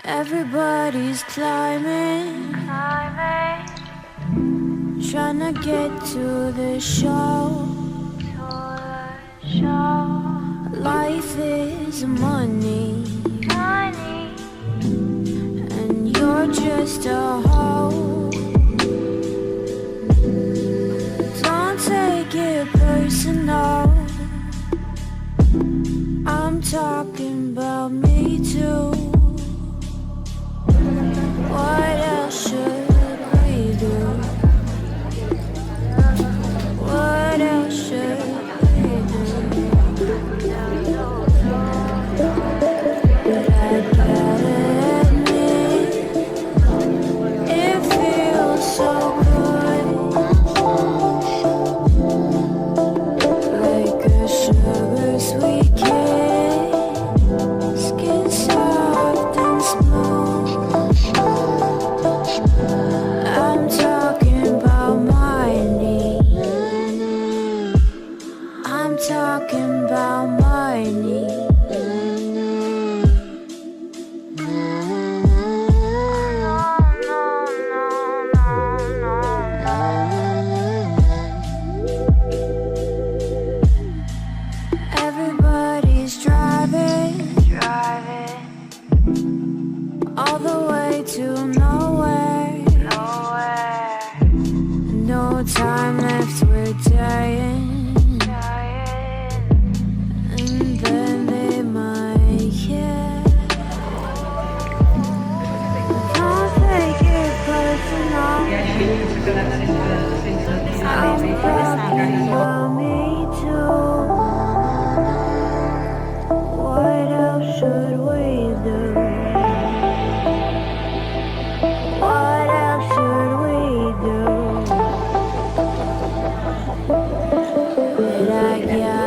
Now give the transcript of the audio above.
Everybody's climbing, trying to get to the show. Life is money, and you're just a hoe. Don't take it personal, I'm talking about me too. What else should we do? What else should we do? But I gotta admit, it feels so good, like a sugar sweet kiss, skin soft and smooth. I'm talking about my knee. I'm talking about my knee. Everybody's driving all the way to nowhere. No time left, we're dying. And then they might care. Don't take it personal, I'm talking about me too. What else should we do? What else should we do? But I got